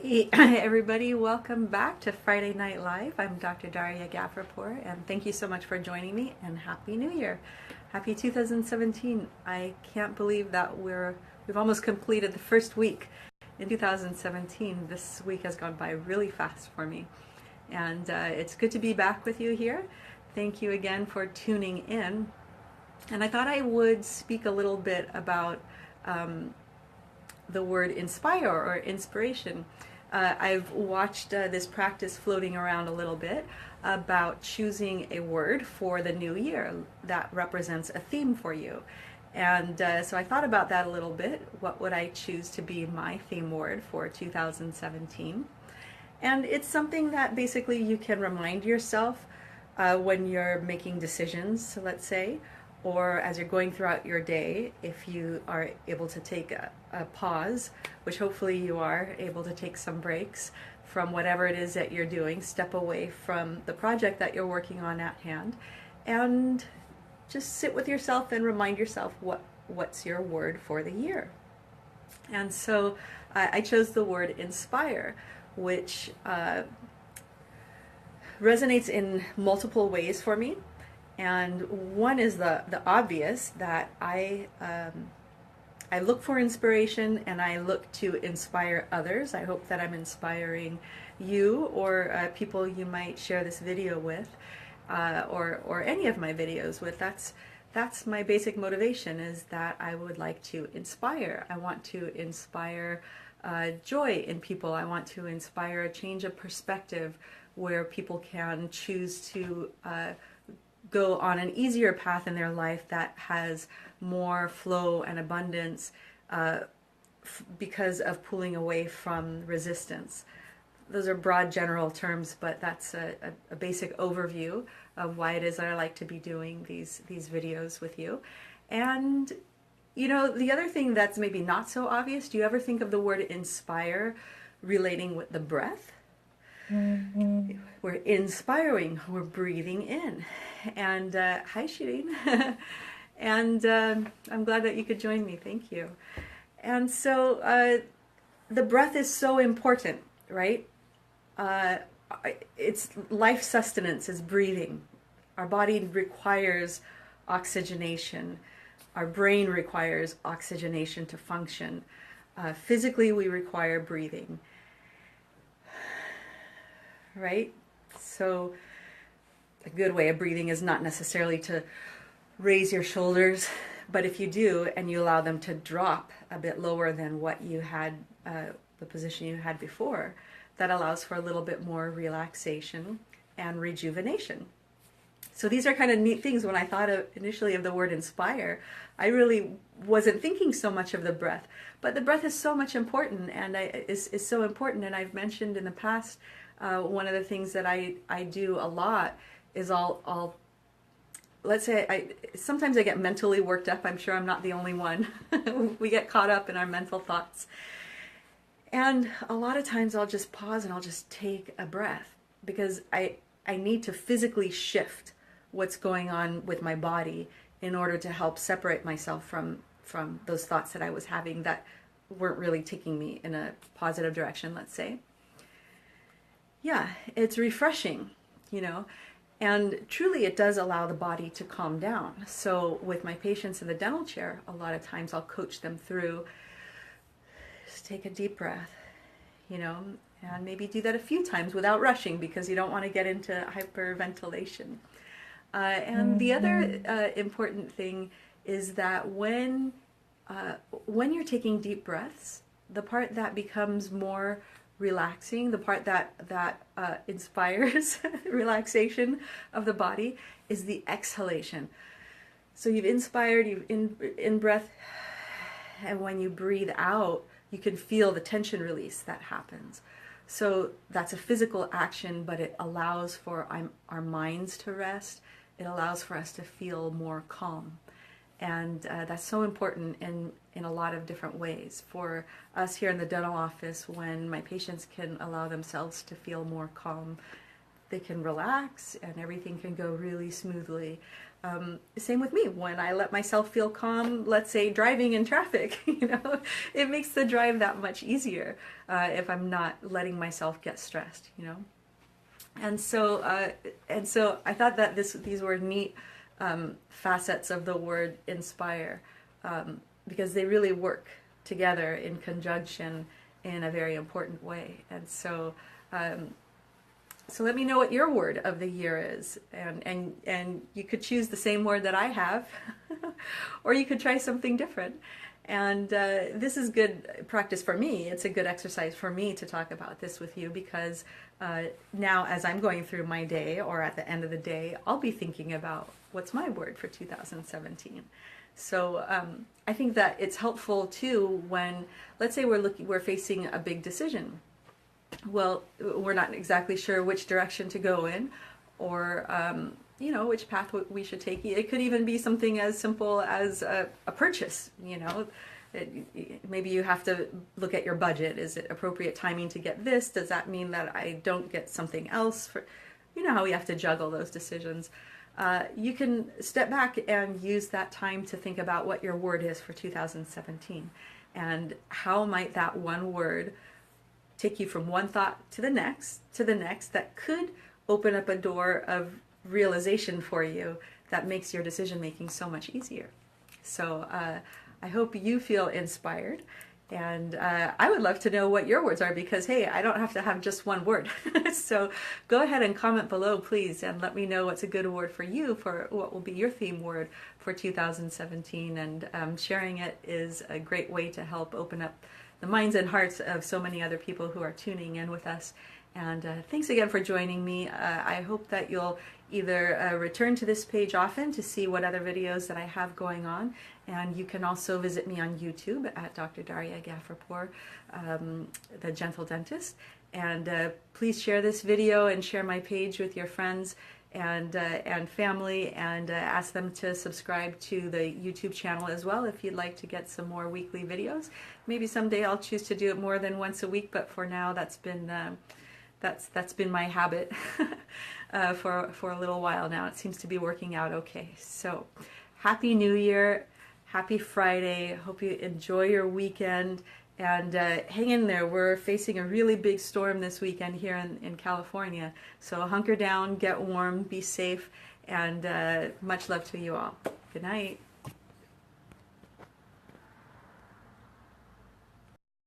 Hey, everybody, welcome back to Friday Night Live. I'm Dr. Darya Ghafourpour, and thank you so much for joining me, and Happy New Year. Happy 2017. I can't believe that we've almost completed the first week in 2017. This week has gone by really fast for me, and it's good to be back with you here. Thank you again for tuning in. And I thought I would speak a little bit about the word inspire or inspiration. I've watched this practice floating around a little bit about choosing a word for the new year that represents a theme for you. And so I thought about that a little bit. What would I choose to be my theme word for 2017? And it's something that basically you can remind yourself when you're making decisions, let's say, or as you're going throughout your day, if you are able to take a pause, which hopefully you are able to take some breaks from whatever it is that you're doing, step away from the project that you're working on at hand, and just sit with yourself and remind yourself what's your word for the year. And so I chose the word inspire, which resonates in multiple ways for me. And one is the obvious, that I look for inspiration and I look to inspire others. I hope that I'm inspiring you or people you might share this video with, or any of my videos with. That's my basic motivation, is that I would like to inspire. I want to inspire joy in people. I want to inspire a change of perspective where people can choose to go on an easier path in their life that has more flow and abundance because of pulling away from resistance. Those are broad general terms, but that's a basic overview of why it is that I like to be doing these videos with you. And you know, the other thing that's maybe not so obvious, do you ever think of the word inspire relating with the breath? We're inspiring, we're breathing in. And hi Shireen. And I'm glad that you could join me, thank you. And so the breath is so important, right? It's life sustenance is breathing. Our body requires oxygenation. Our brain requires oxygenation to function. Physically, we require breathing. Right? So a good way of breathing is not necessarily to raise your shoulders, but if you do and you allow them to drop a bit lower than what you had, the position you had before, that allows for a little bit more relaxation and rejuvenation. So these are kind of neat things. When I thought initially of the word inspire, I really wasn't thinking so much of the breath, but the breath is so much important, and is so important. And I've mentioned in the past, one of the things that I do a lot is let's say sometimes I get mentally worked up. I'm sure I'm not the only one. We get caught up in our mental thoughts. And a lot of times I'll just pause and I'll just take a breath, because I need to physically shift what's going on with my body in order to help separate myself from those thoughts that I was having that weren't really taking me in a positive direction, let's say. Yeah, it's refreshing, you know, and truly it does allow the body to calm down. So with my patients in the dental chair, a lot of times I'll coach them through, just take a deep breath, you know, and maybe do that a few times without rushing, because you don't want to get into hyperventilation. And the other important thing is that when you're taking deep breaths, the part that becomes more relaxing, the part that inspires relaxation of the body, is the exhalation. So you've inspired, you've in breath, and when you breathe out, you can feel the tension release that happens. So that's a physical action, but it allows for our minds to rest. It allows for us to feel more calm. And that's so important in a lot of different ways. For us here in the dental office, when my patients can allow themselves to feel more calm, they can relax and everything can go really smoothly. Same with me. When I let myself feel calm, let's say driving in traffic, it makes the drive that much easier if I'm not letting myself get stressed. And so I thought that these were neat facets of the word inspire, because they really work together in conjunction in a very important way. And so let me know what your word of the year is, and you could choose the same word that I have, or you could try something different. And this is good practice for me. It's a good exercise for me to talk about this with you, because now as I'm going through my day, or at the end of the day, I'll be thinking about what's my word for 2017. So I think that it's helpful too when, let's say we're facing a big decision. Well, we're not exactly sure which direction to go in, or which path we should take. It could even be something as simple as a purchase. Maybe you have to look at your budget. Is it appropriate timing to get this? Does that mean that I don't get something else? How we have to juggle those decisions. You can step back and use that time to think about what your word is for 2017, and how might that one word take you from one thought to the next that could open up a door of realization for you that makes your decision making so much easier. So I hope you feel inspired, and I would love to know what your words are, because hey, I don't have to have just one word. So go ahead and comment below, please, and let me know what's a good word for you, for what will be your theme word for 2017. And sharing it is a great way to help open up the minds and hearts of so many other people who are tuning in with us. And thanks again for joining me. I hope that you'll either return to this page often to see what other videos that I have going on, and you can also visit me on YouTube at Dr. Darya Ghafourpour, the Gentle Dentist. And please share this video and share my page with your friends and family, and ask them to subscribe to the YouTube channel as well if you'd like to get some more weekly videos. Maybe someday I'll choose to do it more than once a week, but for now that's been my habit for a little while now. It seems to be working out okay. So Happy New Year, happy Friday. Hope you enjoy your weekend, and hang in there. We're facing a really big storm this weekend here in California. So hunker down, get warm, be safe, and much love to you all. Good night.